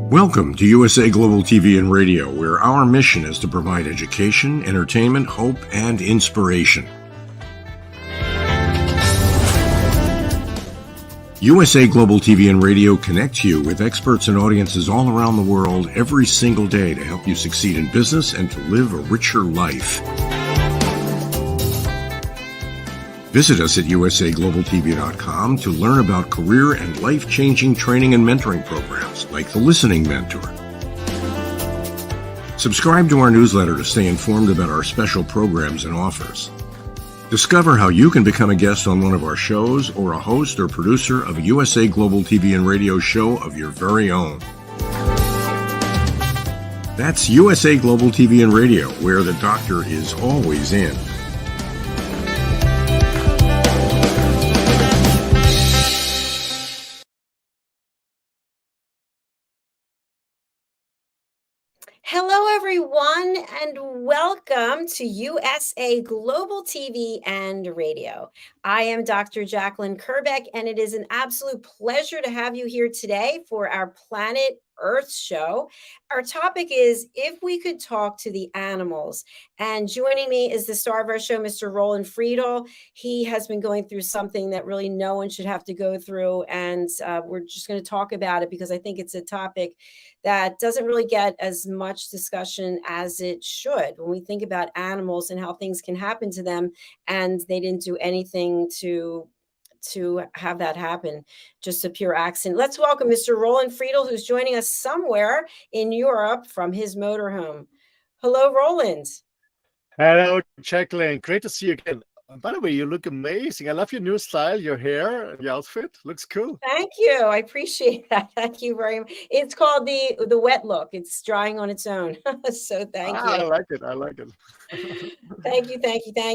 Welcome to USA Global TV and Radio, where our mission is to provide education, entertainment, hope, and inspiration. USA Global TV and Radio connects you with experts and audiences all around the world every single day to help you succeed in business and to live a richer life. Visit us at usaglobaltv.com to learn about career and life-changing training and mentoring programs like the Listening Mentor. Subscribe to our newsletter to stay informed about our special programs and offers. Discover how you can become a guest on one of our shows or a host or producer of a USA Global TV and Radio show of your very own. That's USA Global TV and Radio, where the doctor is always in. Hello, everyone, and welcome to USA Global TV and Radio. I am Dr. Jacalyn Kerbeck, and it is an absolute pleasure to have you here today for our Planet Earth show. Our topic is if we could talk to the animals. And joining me is the star of our show, Mr. Roland.Friedl. He has been going through something that really no one should have to go through. And we're just going to talk about it because I think it's a topic that doesn't really get as much discussion as it should when we think about animals and how things can happen to them. And they didn't do anything to have that happen, just a pure accident. Let's welcome Mr. Roland.Friedl, who's joining us somewhere in Europe from his motorhome. Hello, Roland. Hello, Jacalyn. Great to see you again. By the way, you look amazing. I love your new style, your hair, your outfit. Looks cool. Thank you. I appreciate that. Thank you very much. It's called the wet look. It's drying on its own. So thank you. I like it. I like it. Thank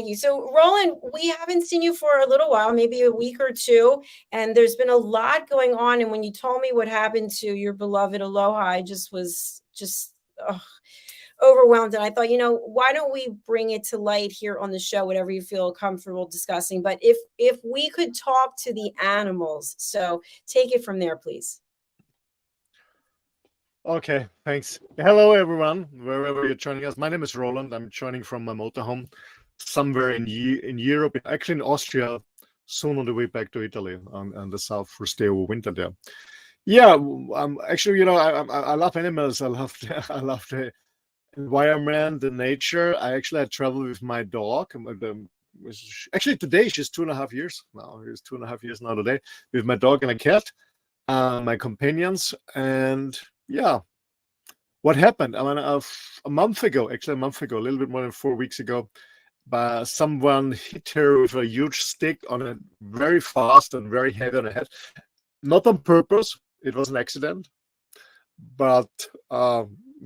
you. So Roland, we haven't seen you for a little while, maybe a week or two, and there's been a lot going on. And when you told me what happened to your beloved Aloha, I just was overwhelmed. And I thought, why don't we bring it to light here on the show, whatever you feel comfortable discussing. But if we could talk to the animals, so take it from there, please. Okay, thanks. Hello, everyone, wherever you're joining us. My name is Roland. I'm joining from my motorhome somewhere in Europe, actually in Austria, soon on the way back to Italy on the south for stay over winter there. Yeah, actually, I love animals. I love the environment, the nature. I travel with my dog. Actually, today she's 2.5 years now. She's 2.5 years now today with my dog and a cat, my companions. And yeah, what happened? I mean, a month ago, a little bit more than 4 weeks ago, someone hit her with a huge stick on it, very fast and very heavy on the head. Not on purpose. It was an accident, but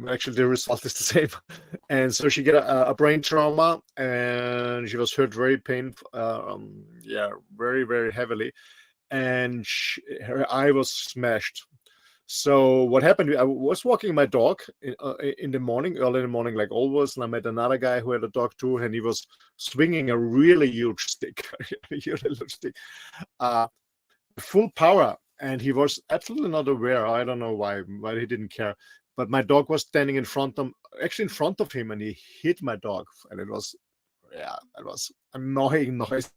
actually the result is the same. And so she got a brain trauma, and she was hurt very painful, very, very heavily, and her eye was smashed. So what happened, I was walking my dog in the morning, early in the morning, like always, and I met another guy who had a dog too, and he was swinging a really huge stick, full power, and he was absolutely not aware. I don't know why he didn't care. But my dog was standing in front of him, and he hit my dog, and it was annoying noise.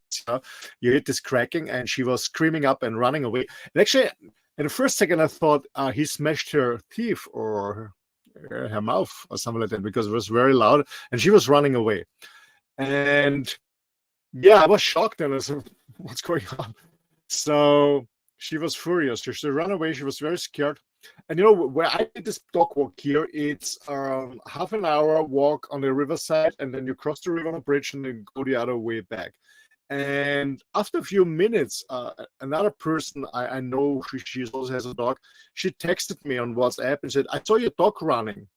You hit this cracking, and she was screaming up and running away. And actually, in the first second, I thought he smashed her teeth or her mouth or something like that, because it was very loud, and she was running away. And yeah, I was shocked, and I said, "What's going on?" So she was furious. She ran away. She was very scared. And where I did this dog walk here, it's half an hour walk on the riverside, and then you cross the river on a bridge and then go the other way back. And after a few minutes, another person I know, she also has a dog, she texted me on WhatsApp and said, "I saw your dog running,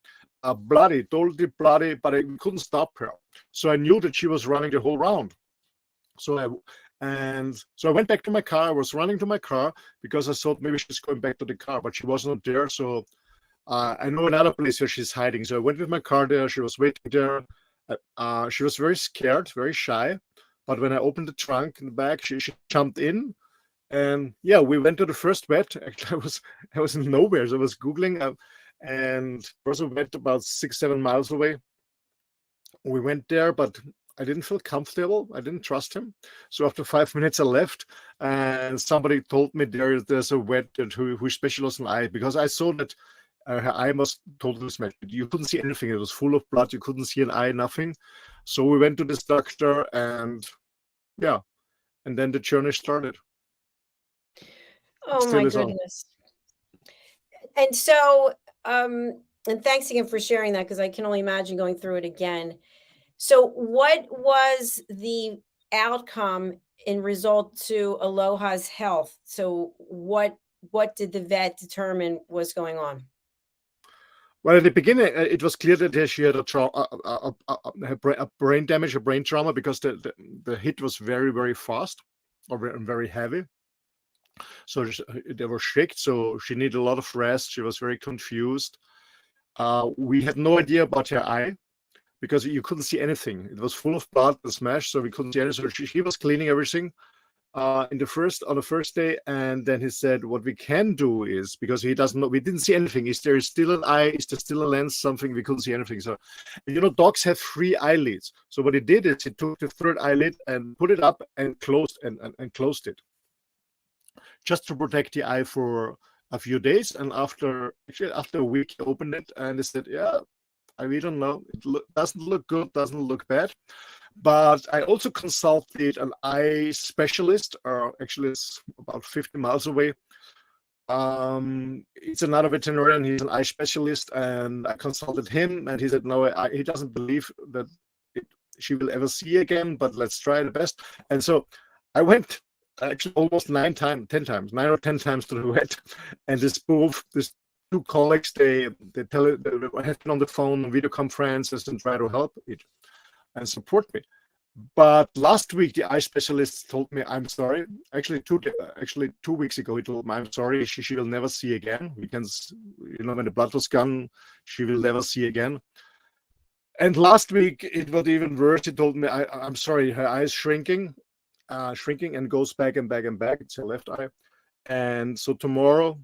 totally bloody, but I couldn't stop her." So I knew that she was running the whole round. So I went back to my car. I was running to my car because I thought maybe she's going back to the car, but she wasn't there. So I know another place where she's hiding. So I went with my car there. She was waiting there. She was very scared, very shy. But when I opened the trunk in the back, she jumped in. And yeah, we went to the first vet. Actually, I was in nowhere. So I was Googling. And also went about 6-7 miles away. We went there, but I didn't feel comfortable. I didn't trust him. So after 5 minutes, I left, and somebody told me there's a vet who specializes in eye, because I saw that her eye was totally smashed. You couldn't see anything. It was full of blood. You couldn't see an eye, nothing. So we went to this doctor, and yeah, and then the journey started. Oh my goodness. And so, and thanks again for sharing that, because I can only imagine going through it again. So what was the outcome in result to Aloha's health? So what did the vet determine was going on? Well, at the beginning, it was clear that she had a brain damage, a brain trauma, because the hit was very, very fast or very heavy. So they were shaken. So she needed a lot of rest. She was very confused. We had no idea about her eye, because you couldn't see anything. It was full of blood and smashed, so we couldn't see anything. So she was cleaning everything on the first day, and then he said, "What we can do is, because he doesn't know, we didn't see anything. Is there still an eye? Is there still a lens? Something we couldn't see anything." So, dogs have 3 eyelids. So what he did is he took the 3rd eyelid and put it up and closed and closed it, just to protect the eye for a few days. And after a week, he opened it and he said, "Yeah, we don't know. It doesn't look good, doesn't look bad." But I also consulted an eye specialist, or actually it's about 50 miles away. It's another veterinarian. He's an eye specialist, and I consulted him, and he said, no, he doesn't believe that she will ever see again, but let's try the best. And so I went actually almost 9 or 10 times to the vet, and this 2 colleagues, they have been on the phone, video conferences, and try to help it and support me. But last week, the eye specialist told me, "I'm sorry." Actually, 2 weeks ago, he told me, "I'm sorry. She will never see again. We can, when the blood was gone, she will never see again." And last week, it was even worse. He told me, "I'm sorry. Her eye is shrinking and goes back and back and back. It's her left eye." And so tomorrow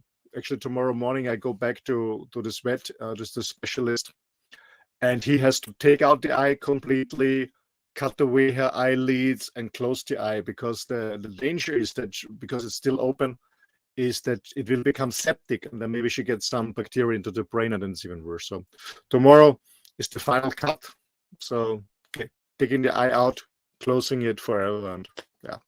morning, I go back to this vet, just the specialist, and he has to take out the eye completely, cut away her eyelids, and close the eye, because the danger is that, because it's still open, is that it will become septic, and then maybe she gets some bacteria into the brain, and then it's even worse. So tomorrow is the final cut. So taking the eye out, closing it forever, and yeah.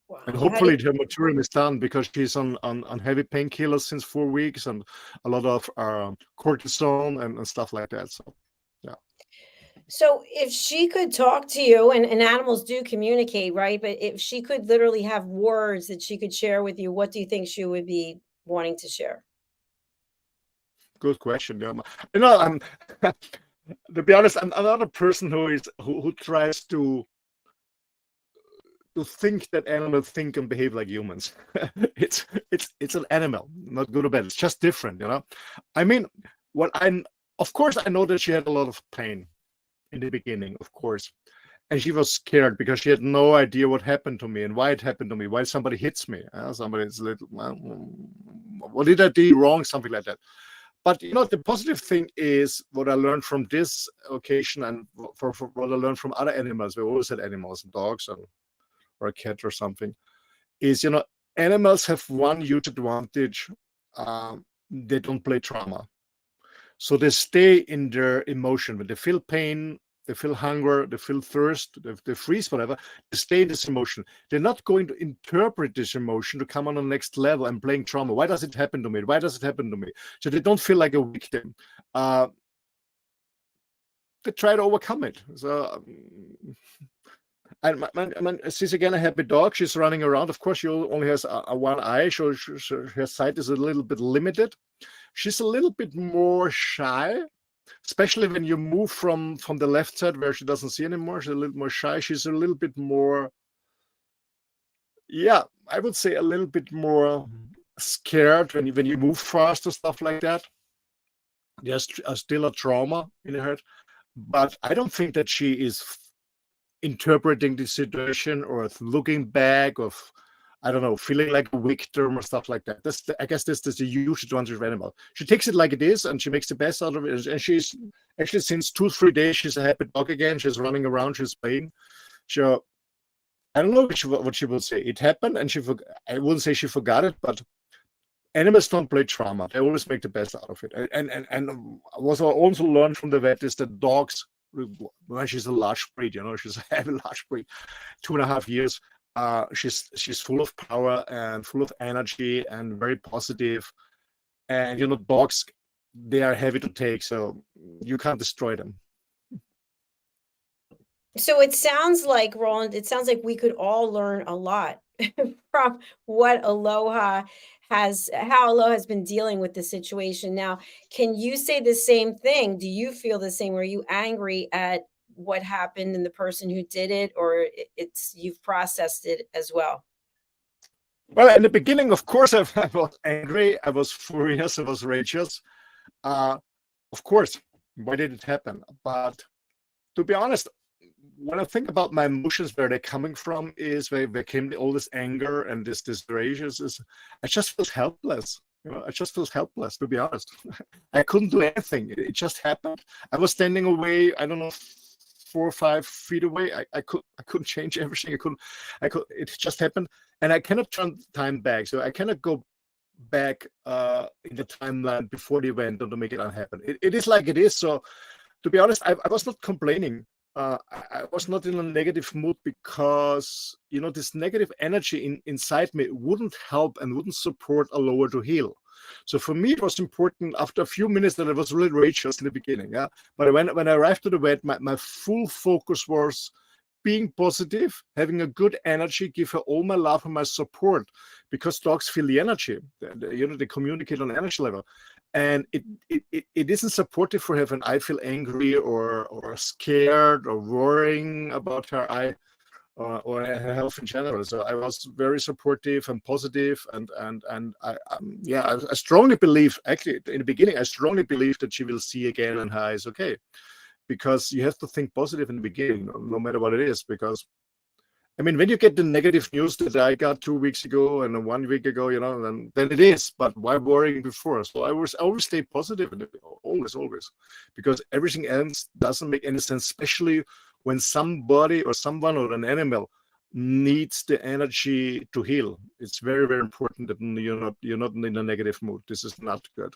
Wow. And hopefully the hematurium is done, because she's on heavy painkillers since 4 weeks, and a lot of cortisone and stuff like that. So, yeah. So if she could talk to you, and animals do communicate, right? But if she could literally have words that she could share with you, what do you think she would be wanting to share? Good question. Yeah. To be honest, I'm not a person who tries to think that animals think and behave like humans. it's an animal, not good or bad. It's just different, I mean, of course, I know that she had a lot of pain in the beginning, of course, and she was scared, because she had no idea what happened to me and why it happened to me, why somebody hits me. Somebody's little, what did I do wrong, something like that. But the positive thing is, what I learned from this occasion, and for what I learned from other animals, we always had animals, dogs or a cat or something, is, animals have one huge advantage. They don't play trauma. So they stay in their emotion. When they feel pain, they feel hunger, they feel thirst, they freeze, whatever, they stay in this emotion. They're not going to interpret this emotion to come on the next level and playing trauma. Why does it happen to me? Why does it happen to me? So they don't feel like a victim. They try to overcome it. So and she's again a happy dog. She's running around. Of course, she only has one eye, so her sight is a little bit limited. She's a little bit more shy, especially when you move from the left side where she doesn't see anymore. She's a little more shy. She's a little bit more, yeah, I would say a little bit more scared when you move fast or stuff like that. There's still a trauma in her head, but I don't think that she is interpreting the situation or looking back of I don't know, feeling like a victim or stuff like that. I guess this is the usual advantage of animal. She takes it like it is, and she makes the best out of it. And she's actually, since 2-3 days, she's a happy dog again. She's running around, she's playing. So I don't know what she will say. It happened, and I wouldn't say she forgot it, but animals don't play trauma. They always make the best out of it. And what I also learned from the vet is that dogs, well, she's a large breed, she's a heavy large breed, 2.5 years. She's full of power and full of energy and very positive. And dogs, they are heavy to take, so you can't destroy them. So it sounds like, Roland, we could all learn a lot from how Aloha has been dealing with the situation. Now, can you say the same thing? Do you feel the same? Were you angry at what happened and the person who did it, or you've processed it as well? Well, in the beginning, of course, I was angry. I was furious. I was raging. Of course, why did it happen? But to be honest, when I think about my emotions, where they're coming from, is where came all this anger and this rage. I just felt helpless. I just felt helpless, to be honest. I couldn't do anything. It just happened. I was standing away, I don't know, 4 or 5 feet away. I couldn't change everything. It just happened. And I cannot turn time back. So I cannot go back in the timeline before the event to make it unhappen. It is like it is. So to be honest, I was not complaining. I was not in a negative mood because, this negative energy inside me wouldn't help and wouldn't support Aloha to heal. So for me, it was important after a few minutes that I was really raging in the beginning. Yeah. But when I arrived to the vet, my full focus was being positive, having a good energy, give her all my love and my support, because dogs feel the energy. They communicate on energy level. And it isn't supportive for her when I feel angry or scared or worrying about her or her health in general. So I was very supportive and positive, and I strongly believe, actually in the beginning, I strongly believe that she will see again and her eyes okay, because you have to think positive in the beginning, no matter what it is, because when you get the negative news that I got 2 weeks ago and 1 week ago, then it is. But why worrying before? So I always stay positive, always, because everything else doesn't make any sense, especially when somebody or someone or an animal needs the energy to heal. It's very, very important that you're not in a negative mood. This is not good.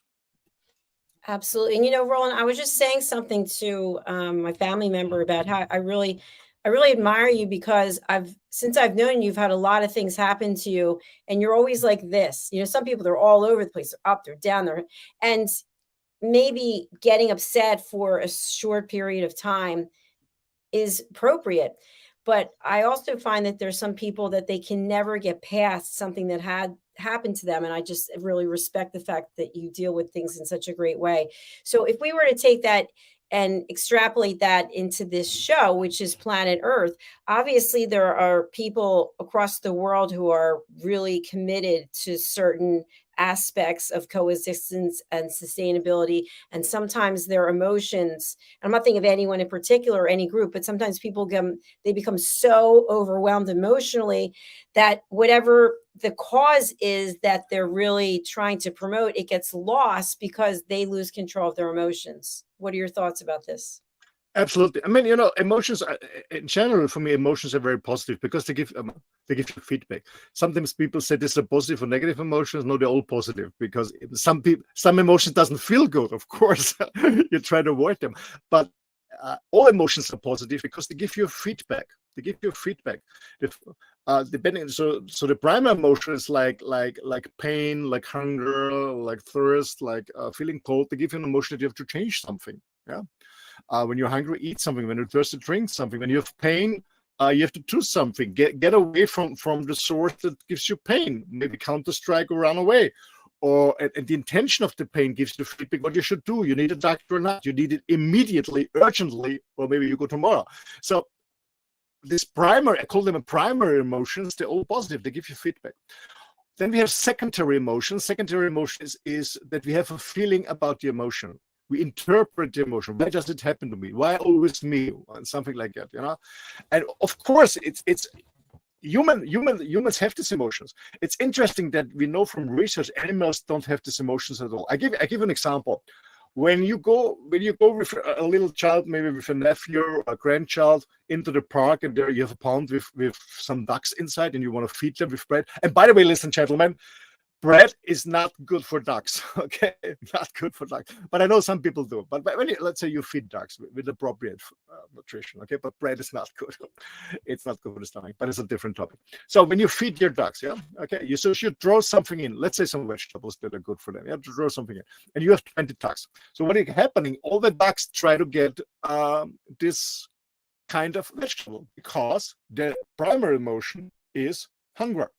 Absolutely. And Roland, I was just saying something to my family member about how I really admire you, because since I've known you, you've had a lot of things happen to you, and you're always like this. Some people, they're all over the place. They're up, they're down, and maybe getting upset for a short period of time is appropriate. But I also find that there's some people that they can never get past something that had happened to them. And I just really respect the fact that you deal with things in such a great way. So if we were to take that and extrapolate that into this show, which is Planet Earth, obviously there are people across the world who are really committed to certain aspects of coexistence and sustainability. And sometimes their emotions, I'm not thinking of anyone in particular or any group, but sometimes people become so overwhelmed emotionally that whatever the cause is that they're really trying to promote, it gets lost because they lose control of their emotions. What are your thoughts about this? Absolutely. Emotions in general, for me, emotions are very positive because they give you feedback. Sometimes people say this is positive or negative emotions. No, they're all positive, because some emotions doesn't feel good. Of course, you try to avoid them, but all emotions are positive because they give you feedback. Depending, so the primary emotion is like pain, like hunger, like thirst, like feeling cold. They give you an emotion that you have to change something. Yeah. When you're hungry, eat something. When you're thirsty, drink something. When you have pain, you have to do something. Get away from the source that gives you pain. Maybe counter-strike or run away. And the intention of the pain gives you feedback what you should do. You need a doctor or not. You need it immediately, urgently, or maybe you go tomorrow. So this primary, I call them primary emotions. They're all positive. They give you feedback. Then we have secondary emotions. Secondary emotions is that we have a feeling about the emotion. We interpret the emotion. Why does it happen to me? Why always me? And something like that, And of course, it's humans have these emotions. It's interesting that we know from research animals don't have these emotions at all. I give an example. When you go with a little child, maybe with a nephew or a grandchild, into the park, and there you have a pond with some ducks inside, and you want to feed them with bread. And by the way, listen, gentlemen, bread is not good for ducks. Okay, not good for ducks. But I know some people do. But when let's say you feed ducks with appropriate nutrition, okay, but bread is not good. It's not good for the stomach. But it's a different topic. So when you feed your ducks, yeah, okay, you should throw something in. Let's say some vegetables that are good for them. You have to throw something in, and you have 20 ducks. So what is happening? All the ducks try to get this kind of vegetable because their primary emotion is hunger.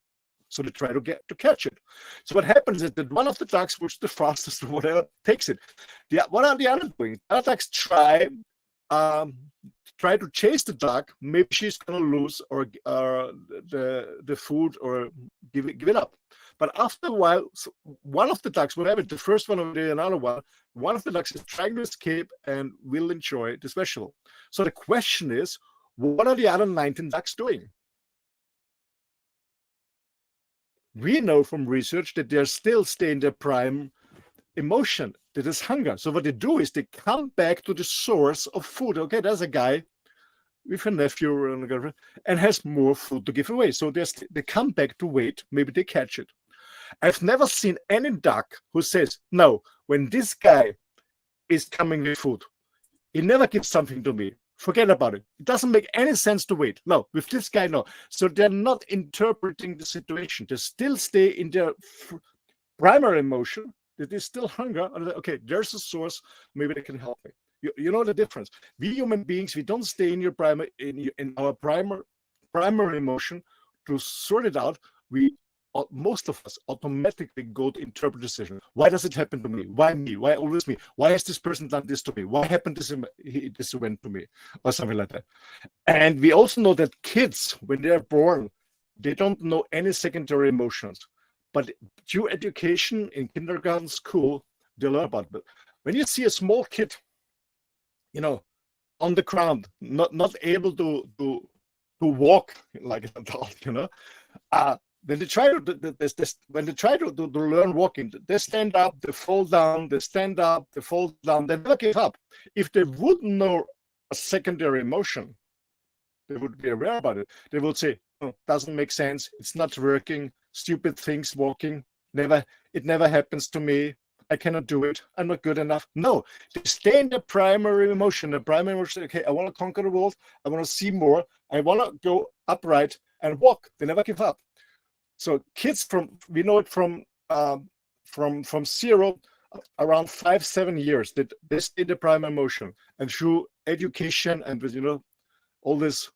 So they try to catch it. So what happens is that one of the ducks, which is the fastest or whatever, takes it. What are the other doing? The other ducks try to chase the duck. Maybe she's going to lose or the food or give it up. But after a while, one of the ducks, whatever, the first one or the another one of the ducks is trying to escape and will enjoy this vegetable. So the question is, what are the other 19 ducks doing? We know from research that they're still staying their prime emotion, that is hunger. So what they do is they come back to the source of food. Okay, there's a guy with a nephew and a girlfriend and has more food to give away. So they come back to wait. Maybe they catch it. I've never seen any duck who says, no, when this guy is coming with food, he never gives something to me. Forget about it. It doesn't make any sense to wait. No, with this guy, no. So they're not interpreting the situation. They still stay in their primary emotion. That is still hunger. Okay, there's a source. Maybe they can help me. You know the difference. We human beings, we don't stay in our primary emotion to sort it out. Most of us automatically go to interpret the decision. Why does it happen to me? Why me? Why always me? Why has this person done this to me? Why happened this event to me? Or something like that. And we also know that kids, when they're born, they don't know any secondary emotions. But through education in kindergarten, school, they learn about it. When you see a small kid, on the ground, not able to walk like an adult, when they try to learn walking, they stand up, they fall down, they stand up, they fall down, they never give up. If they wouldn't know a secondary emotion, they would be aware about it. They would say, oh, doesn't make sense, it's not working, stupid things walking, it never happens to me, I cannot do it, I'm not good enough. No, they stay in the primary emotion. The primary emotion, okay, I want to conquer the world, I want to see more, I want to go upright and walk. They never give up. So kids we know it from zero, around 5-7 years, that they stay in the primary emotion. And through education and with all this,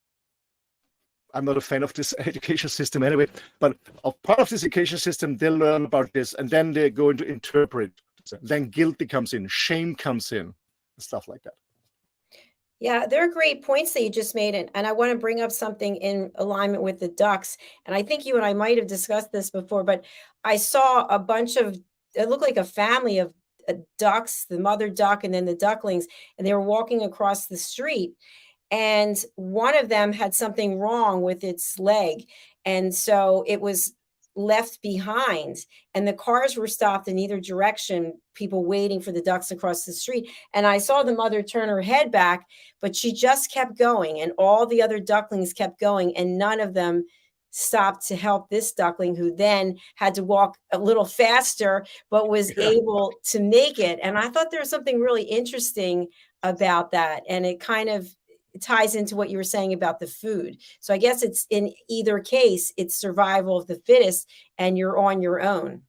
I'm not a fan of this education system anyway, but part of this education system, they learn about this, and then they go into interpret. Then guilt comes in, shame comes in, and stuff like that. Yeah, there are great points that you just made. And I want to bring up something in alignment with the ducks. And I think you and I might have discussed this before, but I saw a bunch of, it looked like a family of ducks, the mother duck and then the ducklings, and they were walking across the street. And one of them had something wrong with its leg. And so it was left behind, and the cars were stopped in either direction, people waiting for the ducks across the street. And I saw the mother turn her head back, but she just kept going, and all the other ducklings kept going, and none of them stopped to help this duckling, who then had to walk a little faster, but was able to make it. And I thought there was something really interesting about that. And it kind of ties into what you were saying about the food. So I guess it's, in either case, it's survival of the fittest, and you're on your own.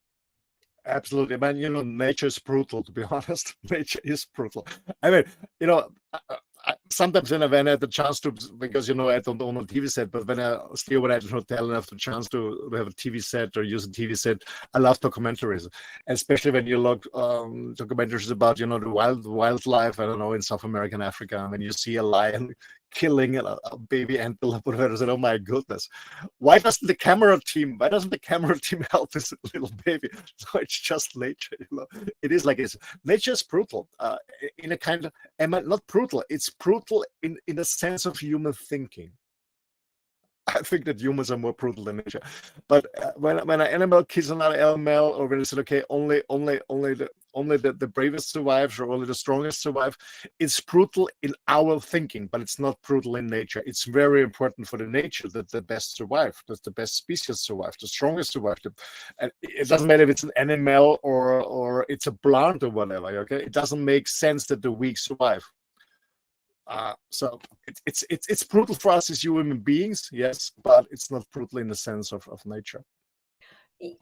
Absolutely, man. Nature is brutal, to be honest. Nature is brutal. I mean, sometimes when I had the chance to, because I don't own a TV set, but when I stay over at a hotel and have the chance to have a TV set or use a TV set, I love documentaries, especially when you look documentaries about the wildlife. I don't know, in South America and Africa, when you see a lion killing a baby antelope, whatever. I said, oh my goodness, why doesn't the camera team help this little baby? So it's just nature, It is like it's nature is brutal, in a kind of, not brutal. It's brutal in a sense of human thinking. I think that humans are more brutal than nature. But when an animal kills another animal, or when they say, okay, only the bravest survives, or only the strongest survive, it's brutal in our thinking, but it's not brutal in nature. It's very important for the nature that the best survive, that the best species survive, the strongest survive. And it doesn't matter if it's an animal or it's a plant or whatever. Okay, it doesn't make sense that the weak survive. So it's brutal for us as human beings, yes, but it's not brutal in the sense of nature.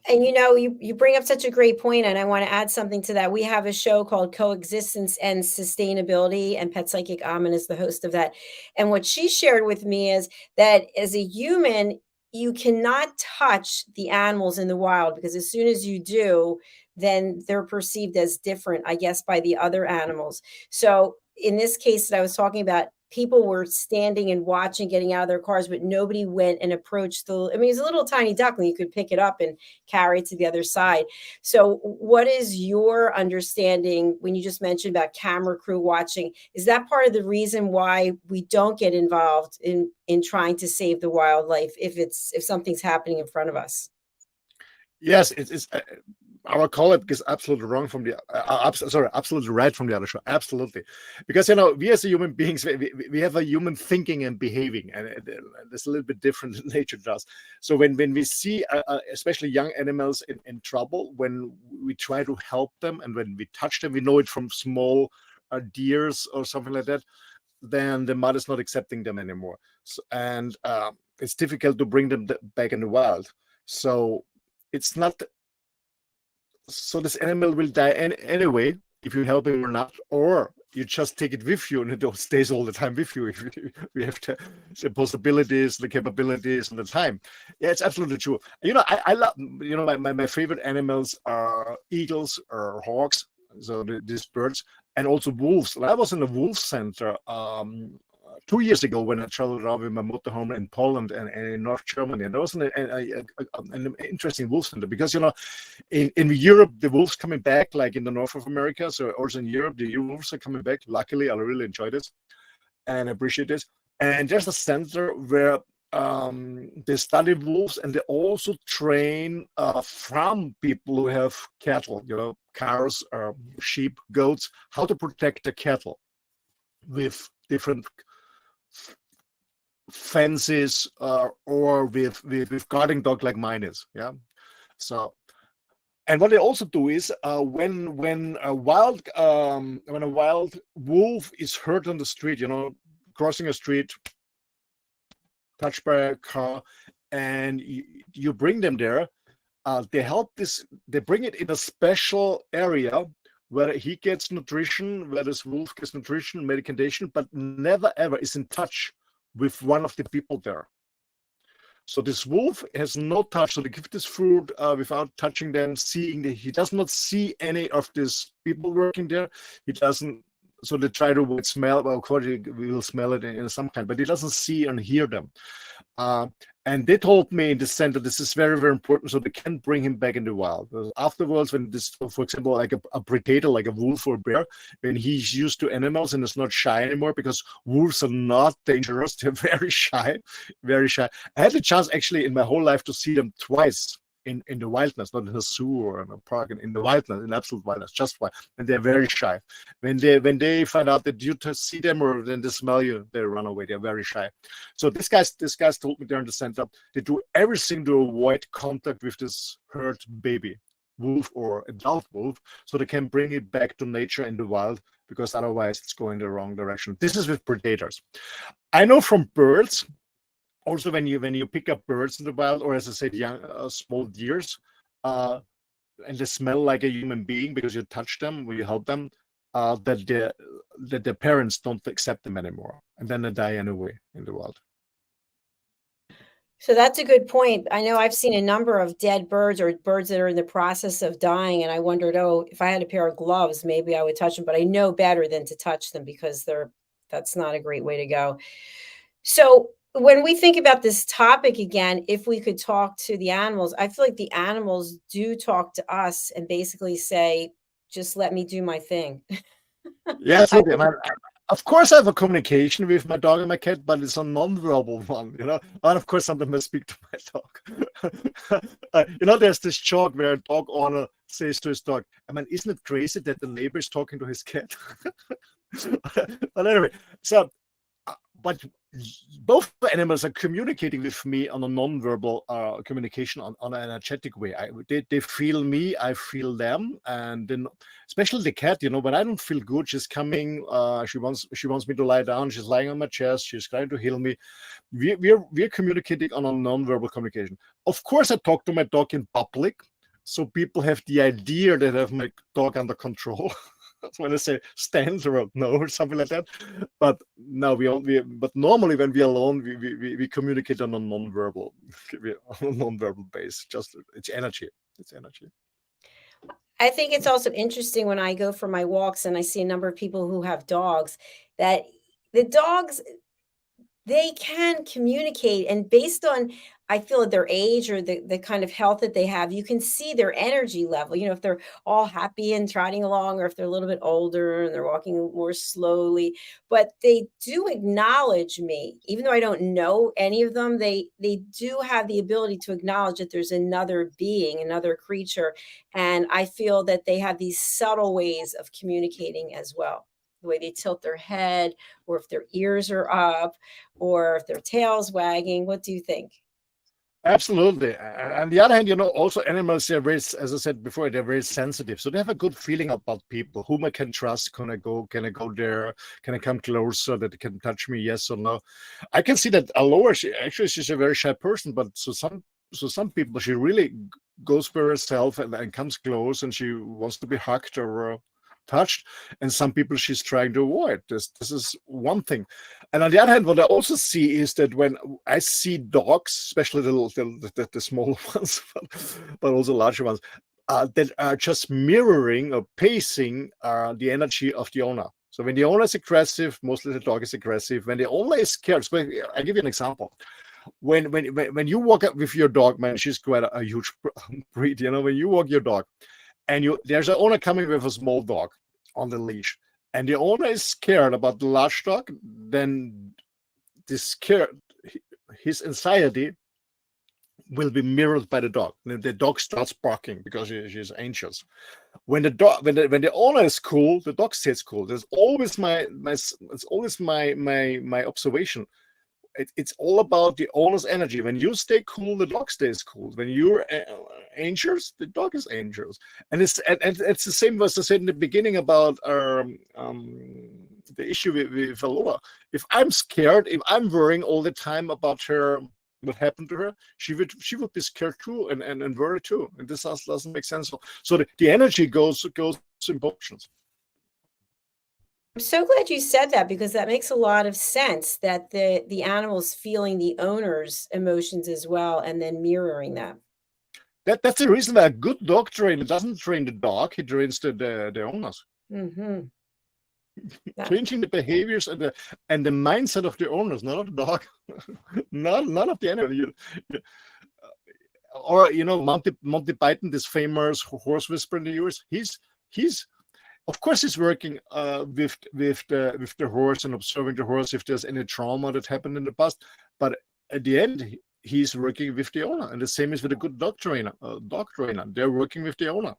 And you bring up such a great point, and I want to add something to that. We have a show called Coexistence and Sustainability, and Pet Psychic Amin is the host of that. And what she shared with me is that as a human, you cannot touch the animals in the wild, because as soon as you do, then they're perceived as different, I guess, by the other animals. So in this case that I was talking about, people were standing and watching, getting out of their cars, but nobody went and approached it's a little tiny duckling. You could pick it up and carry it to the other side. So what is your understanding when you just mentioned about camera crew watching? Is that part of the reason why we don't get involved in trying to save the wildlife if something's happening in front of us? Yes, it's our colleague is absolutely wrong from the absolutely right from the other show. Absolutely, because we as human beings, we have a human thinking and behaving, and it's a little bit different than nature does. So when we see especially young animals in trouble, when we try to help them, and when we touch them, we know it from small deers or something like that, then the mother's not accepting them anymore. So, and it's difficult to bring them back in the wild. So it's not. So this animal will die anyway if you help him or not, or you just take it with you and it stays all the time with you. If we have the possibilities, the capabilities, and the time. Yeah, it's absolutely true. I love. My favorite animals are eagles or hawks. So these birds, and also wolves. I was in a wolf center 2 years ago when I traveled around with my motorhome in Poland and in North Germany. And there was an interesting wolf center because, in Europe, the wolves coming back, like in the north of America. So also in Europe, the wolves are coming back. Luckily, I really enjoy this and appreciate this. And there's a center where they study wolves, and they also train from people who have cattle, cows, sheep, goats, how to protect the cattle with different fences or with guarding dog like mine is. Yeah. So, and what they also do is when a wild wolf is hurt on the street, crossing a street, touched by a car, and you bring them there, they bring it in a special area where he gets nutrition, where this wolf gets nutrition, medication, but never ever is in touch with one of the people there. So this wolf has no touch. So they give this food without touching them, he does not see any of these people working there. He doesn't. So they try to smell. Well, of course, we will smell it in some kind, but he doesn't see and hear them. And they told me in the center this is very, very important, so they can bring him back in the wild. Afterwards, when this, for example, like a predator, like a wolf or a bear, when he's used to animals and is not shy anymore, because wolves are not dangerous, they're very shy, very shy. I had the chance actually in my whole life to see them twice in the wildness, not in a zoo or in a park, in the wildness, in absolute wildness, just wild. And they're very shy. When they find out that you see them or then they smell you, they run away. They're very shy. So this guys told me there in the center, they do everything to avoid contact with this hurt baby wolf or adult wolf, so they can bring it back to nature in the wild, because otherwise it's going the wrong direction. This is with predators. I know from birds. Also, when you pick up birds in the wild, or as I said, young small deers, and they smell like a human being because you touch them, or you help them, that their parents don't accept them anymore, and then they die anyway in the wild. So that's a good point. I know I've seen a number of dead birds or birds that are in the process of dying, and I wondered, if I had a pair of gloves, maybe I would touch them. But I know better than to touch them, because that's not a great way to go. So when we think about this topic again, if we could talk to the animals, I feel like the animals do talk to us and basically say, just let me do my thing. Yeah, absolutely. Of course, I have a communication with my dog and my cat, but it's a non-verbal one, And of course, sometimes I speak to my dog. There's this joke where a dog owner says to his dog, "I mean, isn't it crazy that the neighbor is talking to his cat?" But anyway, so but both animals are communicating with me on a non-verbal communication on an energetic way. They feel me, I feel them, and then especially the cat. When I don't feel good, she's coming. She wants me to lie down. She's lying on my chest. She's trying to heal me. We're communicating on a non-verbal communication. Of course, I talk to my dog in public, so people have the idea that I have my dog under control. When I say stand or no or something like that, but no, but normally when we're alone, we communicate on a non-verbal base. Just it's energy. I think it's also interesting when I go for my walks and I see a number of people who have dogs, that the dogs, they can communicate, and based on, I feel, their age or the kind of health that they have, you can see their energy level. If they're all happy and trotting along, or if they're a little bit older and they're walking more slowly. But they do acknowledge me, even though I don't know any of them. They do have the ability to acknowledge that there's another being, another creature, and I feel that they have these subtle ways of communicating as well. The way they tilt their head, or if their ears are up, or if their tail's wagging. What do you think? Absolutely. On the other hand, also animals are very, as I said before, they're very sensitive. So they have a good feeling about people, whom I can trust. Can I go there? Can I come closer that they can touch me? Yes or no? I can see that Aloha, she's a very shy person, but so some people, she really goes for herself and comes close, and she wants to be hugged or touched, and some people she's trying to avoid. This is one thing. And on the other hand, what I also see is that when I see dogs, especially the smaller ones, but also larger ones, that are just mirroring or pacing the energy of the owner. So when the owner is aggressive, mostly the dog is aggressive. When the owner is scared, so I give you an example. When you walk up with your dog, man, she's quite a huge breed. When you walk your dog, and there's an owner coming with a small dog on the leash, and the owner is scared about the large dog, then his anxiety will be mirrored by the dog. And the dog starts barking because she's anxious. When the owner is cool, the dog stays cool. There's always my observation. It's all about the owner's energy. When you stay cool, the dog stays cool. When you're anxious, the dog is anxious. And it's the same as I said in the beginning about the issue with Aloha. If I'm scared, if I'm worrying all the time about her, what happened to her, she would be scared too and worried too. And this doesn't make sense. So the energy goes in motions. I'm so glad you said that, because that makes a lot of sense, that the animal's feeling the owner's emotions as well, and then mirroring them. That's the reason that a good dog trainer doesn't train the dog; he trains the owners. Mm-hmm. Changing the behaviors and the mindset of the owners, not of the dog, none of the animal. Or Monty Python, this famous horse whisperer in the US. He's of course he's working with the horse and observing the horse if there's any trauma that happened in the past. But at the end, he's working with the owner, and the same is with a good dog trainer. They're working with the owner.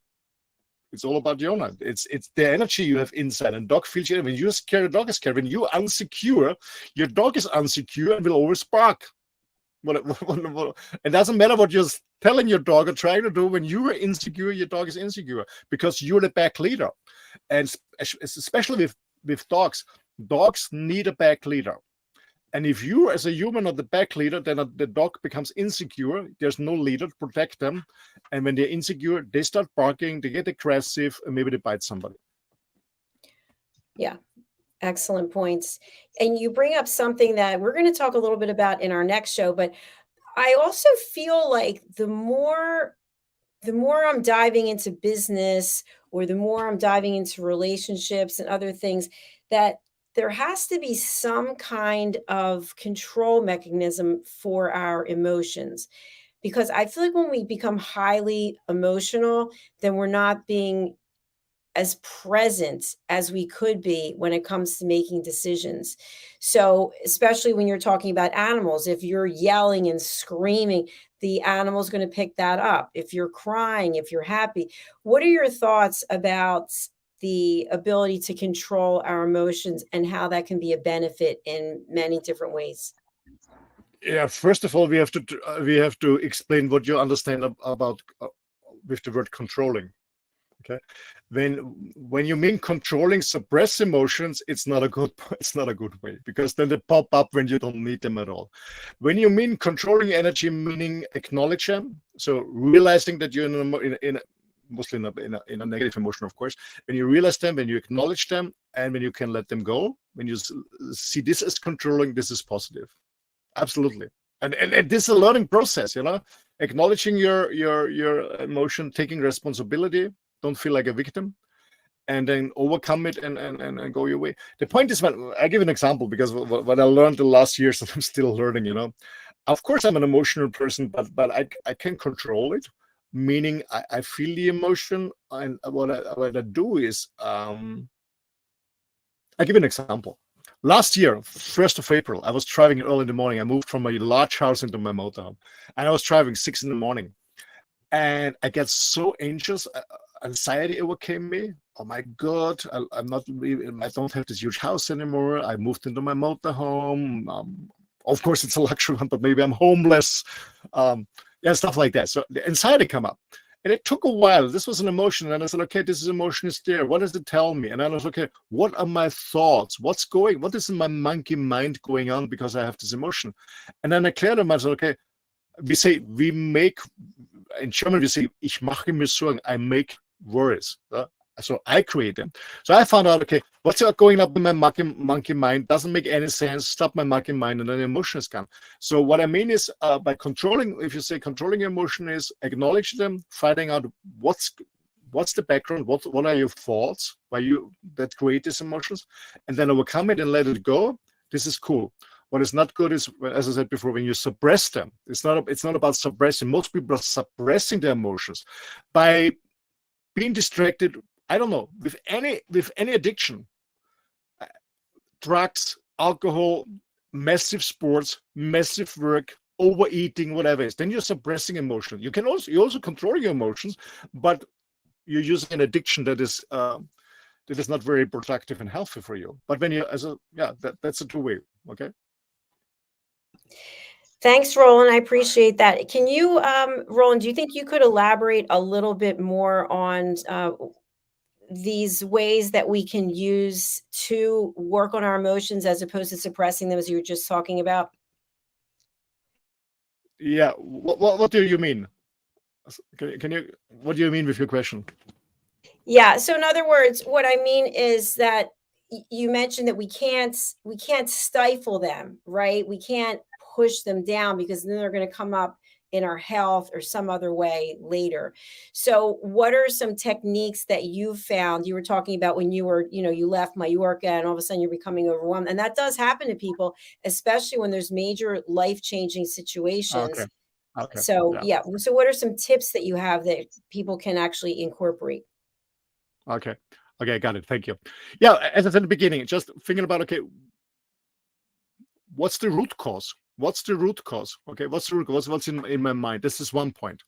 It's all about the owner. It's the energy you have inside, and dog feels you. When you're scared, the dog is scared. When you're insecure, your dog is insecure and will always bark. It doesn't matter what you're telling your dog or trying to do. When you are insecure, your dog is insecure, because you're the pack leader. And especially with dogs need a pack leader. And if you as a human are the pack leader, then the dog becomes insecure. There's no leader to protect them. And when they're insecure, they start barking, they get aggressive, and maybe they bite somebody. Yeah. Excellent points. And you bring up something that we're going to talk a little bit about in our next show, but I also feel like the more I'm diving into business, or the more I'm diving into relationships and other things, that there has to be some kind of control mechanism for our emotions. Because I feel like when we become highly emotional, then we're not being as present as we could be when it comes to making decisions. So, especially when you're talking about animals, if you're yelling and screaming, the animal's going to pick that up. If you're crying, if you're happy, what are your thoughts about the ability to control our emotions and how that can be a benefit in many different ways? Yeah, first of all, we have to explain what you understand about with the word controlling. Okay, when you mean controlling suppress emotions, it's not a good way, because then they pop up when you don't need them at all. When you mean controlling energy, meaning acknowledge them, so realizing that you're mostly in a negative emotion, of course. When you realize them, when you acknowledge them, and when you can let them go, when you see this as controlling, this is positive. Absolutely. And this is a learning process, acknowledging your emotion, taking responsibility, don't feel like a victim, and then overcome it and go your way. The point is, when I give an example, because what I learned the last years, and I'm still learning, of course I'm an emotional person, but I can control it, meaning I feel the emotion, and what I do is, I give an example. Last year, 1st of April, I was driving early in the morning. I moved from a large house into my motorhome, and I was driving 6 in the morning, and I get so anxious. Anxiety overcame me. Oh my God, I don't have this huge house anymore. I moved into my motorhome. Of course, it's a luxury one, but maybe I'm homeless. Stuff like that. So the anxiety come up. And it took a while. This was an emotion. And I said, okay, this emotion is there. What does it tell me? And I was, okay, what are my thoughts? What is in my monkey mind going on because I have this emotion? And then I cleared them. I said, okay, in German, we say, ich mache mir Sorgen. I make worries. So I create them. So I found out, okay, what's going up in my monkey mind doesn't make any sense. Stop my monkey mind, and then emotions come. So what I mean is, by controlling, if you say controlling emotion, is acknowledge them, finding out what's the background, what are your thoughts, that create these emotions, and then overcome it and let it go. This is cool. What is not good is, as I said before, when you suppress them. It's not about suppressing. Most people are suppressing their emotions by being distracted. I don't know, with any addiction, drugs, alcohol, massive sports, massive work, overeating, whatever it is, then you're suppressing emotion. You also control your emotions, but you're using an addiction that is not very productive and healthy for you. But when that's a two-way. Okay. Thanks, Roland. I appreciate that. Can you, Roland, do you think you could elaborate a little bit more on these ways that we can use to work on our emotions as opposed to suppressing them, as you were just talking about? Yeah. What do you mean? What do you mean with your question? Yeah. So in other words, what I mean is that you mentioned that we can't stifle them, right? We can't push them down, because then they're going to come up in our health or some other way later. So what are some techniques that you found? You were talking about when you were, you left Mallorca and all of a sudden you're becoming overwhelmed. And that does happen to people, especially when there's major life-changing situations. Okay. So yeah. So what are some tips that you have that people can actually incorporate? Okay, got it. Thank you. Yeah, as I said in the beginning, just thinking about, okay, what's the root cause? Okay, what's the root cause? What's in my mind? This is one point.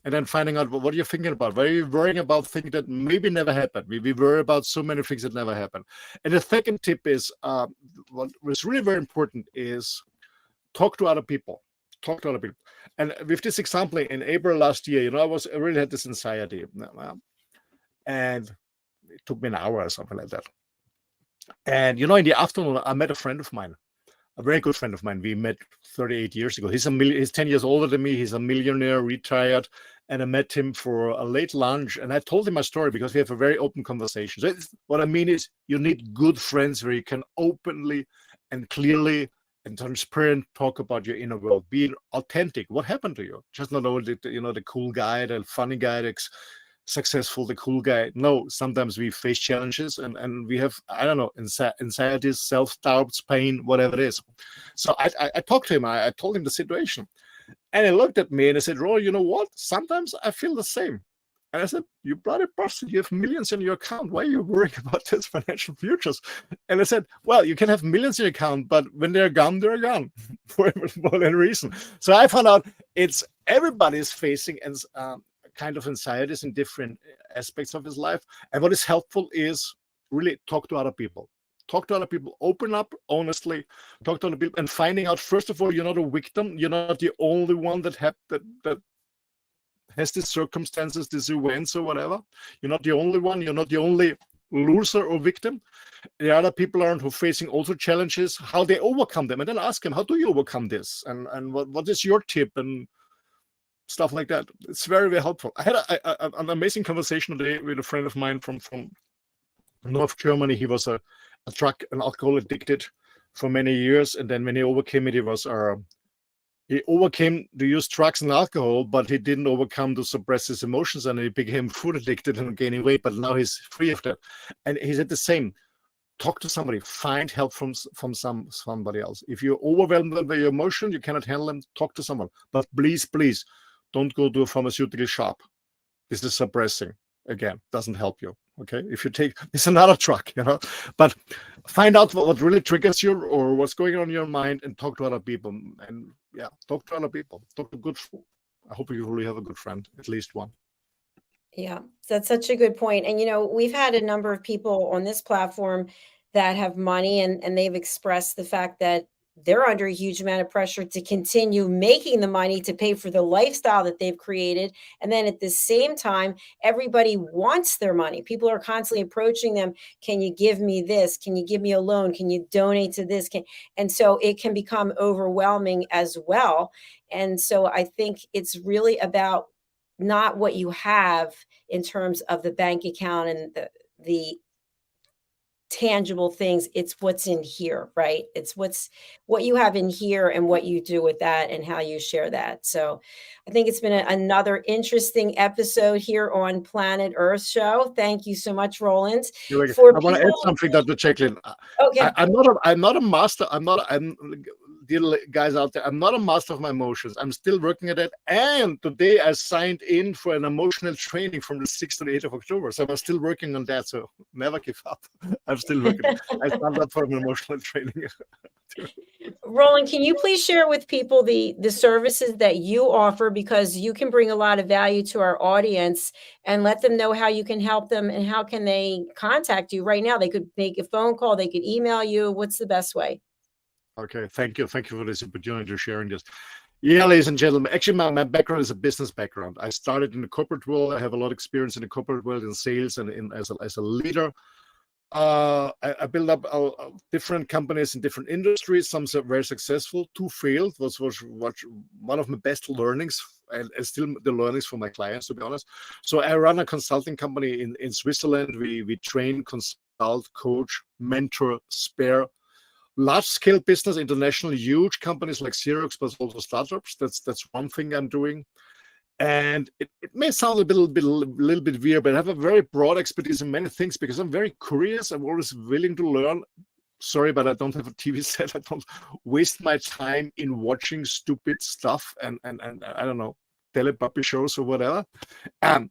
And then finding out, what are you thinking about? What are you worrying about? Things that maybe never happened. We worry about so many things that never happen. And the second tip is, what was really very important is talk to other people. And with this example, in April last year, I really had this anxiety. And it took me an hour or something like that. And in the afternoon, I met a friend of mine, a very good friend of mine. We met 38 years ago. He's 10 years older than me. He's a millionaire, retired. And I met him for a late lunch. And I told him my story because we have a very open conversation. So what I mean is, you need good friends where you can openly and clearly and transparent talk about your inner world, being authentic. What happened to you? Just not only the cool guy, the funny guy, that's successful, the cool guy. No, sometimes we face challenges and we have, I don't know, anxieties, self-doubts, pain, whatever it is. So I talked to him. I told him the situation, and he looked at me and I said, "Roy, you know what? Sometimes I feel the same." And I said, you bloody person, you have millions in your account. Why are you worrying about this financial futures? And I said, well, you can have millions in your account, but when they're gone for any reason. So I found out everybody's facing kind of anxieties in different aspects of his life. And what is helpful is really talk to other people. Talk to other people, open up honestly, talk to other people, and finding out, first of all, you're not a victim. You're not the only one that has these circumstances, these events or whatever. You're not the only one. You're not the only loser or victim. The other people aren't who are facing also challenges, how they overcome them. And then ask them, how do you overcome this? And what is your tip? And stuff like that. It's very, very helpful. I had an amazing conversation today with a friend of mine from North Germany. He was an alcohol addicted for many years, and then when he overcame it, he overcame to use drugs and alcohol, but he didn't overcome to suppress his emotions, and he became food addicted and gaining weight. But now he's free of that, and he said the same. Talk to somebody. Find help from somebody else. If you're overwhelmed by your emotion, you cannot handle them. Talk to someone. But please, don't go to a pharmaceutical shop. This is suppressing. Again, doesn't help you. Okay, if you take, it's another drug, but find out what really triggers you or what's going on in your mind, and talk to other people. And yeah, talk to other people. Talk to I hope you really have a good friend, at least one. Yeah, that's such a good point. And, we've had a number of people on this platform that have money, and they've expressed the fact that they're under a huge amount of pressure to continue making the money to pay for the lifestyle that they've created. And then at the same time, everybody wants their money. People are constantly approaching them. Can you give me this? Can you give me a loan? Can you donate to this? And so it can become overwhelming as well. And so I think it's really about not what you have in terms of the bank account and the tangible things. It's what's in here, right? It's what you have in here and what you do with that and how you share that. So I think it's been another interesting episode here on Planet Earth Show. Thank you so much, Roland. I want to add something, Dr. Jacalyn. Okay. I'm not a master. Dear guys out there, I'm not a master of my emotions. I'm still working at it. And today I signed in for an emotional training from the 6th to the 8th of October. So I'm still working on that. So never give up. I'm still working. I signed up for an emotional training. Roland, can you please share with people the services that you offer, because you can bring a lot of value to our audience, and let them know how you can help them and how can they contact you right now? They could make a phone call. They could email you. What's the best way? Okay, thank you. Thank you for this opportunity to sharing this. Yeah, ladies and gentlemen, actually my background is a business background. I started in the corporate world. I have a lot of experience in the corporate world in sales and as a leader. I built up different companies in different industries. Some are very successful. Two failed. Was one of my best learnings, and still the learnings for my clients, to be honest. So I run a consulting company in Switzerland. We train, consult, coach, mentor, spare large-scale business, international, huge companies like Xerox, but also startups. That's one thing I'm doing. And it may sound a little bit weird, but I have a very broad expertise in many things because I'm very curious. I'm always willing to learn. Sorry, but I don't have a TV set. I don't waste my time in watching stupid stuff and I don't know, telepuppy shows or whatever.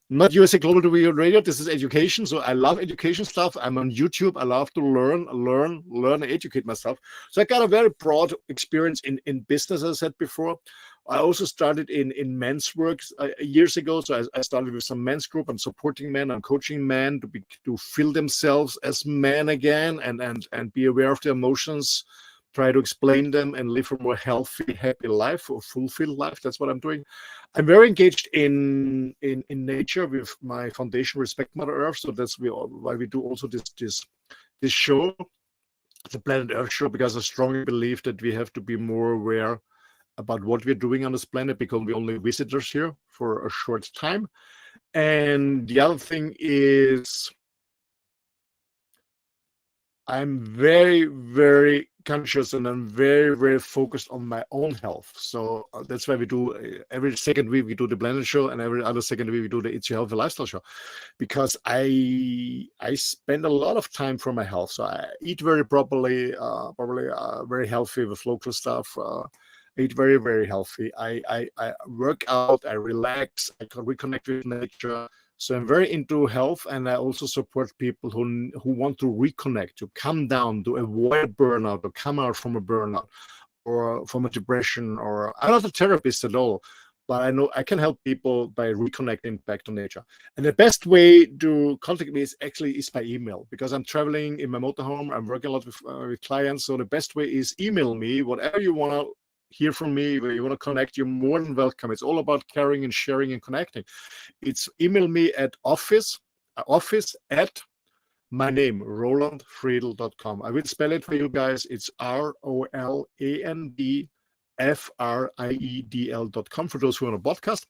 Not USA Global TV Radio. This is education. So I love education stuff. I'm on YouTube. I love to learn, and educate myself. So I got a very broad experience in business, as I said before. I also started in men's work years ago. So I started with some men's group. I'm supporting men. I'm coaching men to feel themselves as men again and be aware of their emotions, try to explain them, and live a more healthy, happy life or fulfilled life. That's what I'm doing. I'm very engaged in nature with my foundation, Respect Mother Earth. So that's why we do also this show, the Planet Earth Show, because I strongly believe that we have to be more aware about what we're doing on this planet, because we're only visitors here for a short time. And the other thing is I'm very, very conscious and I'm very, very focused on my own health. So that's why we do every second week we do the Planet Show, and every other second week we do the It's Your Healthy Lifestyle Show, because I spend a lot of time for my health. So I eat very properly, very healthy with local stuff. Eat very, very healthy. I work out, I relax, I reconnect with nature, So I'm very into health, and I also support people who want to reconnect, to come down, to avoid burnout, or come out from a burnout, or from a depression. Or I'm not a therapist at all, but I know I can help people by reconnecting back to nature. And the best way to contact me is by email, because I'm traveling in my motorhome. I'm working a lot with clients. So the best way is email me whatever you want to hear from me, where you want to connect. You're more than welcome. It's all about caring and sharing and connecting. It's email me at office at my name, roland.friedl.com. I will spell it for you guys. It's ROLANDFRIEDL.com for those who are on a podcast.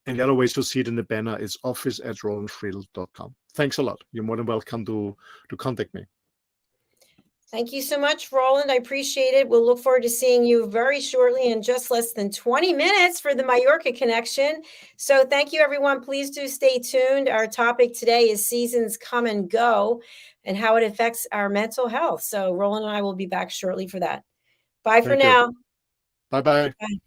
And the other ways to see it in the banner is office@roland.friedl.com. Thanks a lot. You're more than welcome to contact me. Thank you so much, Roland. I appreciate it. We'll look forward to seeing you very shortly in just less than 20 minutes for the Mallorca connection. So thank you, everyone. Please do stay tuned. Our topic today is seasons come and go and how it affects our mental health. So Roland and I will be back shortly for that. Bye for now. Bye-bye. Bye.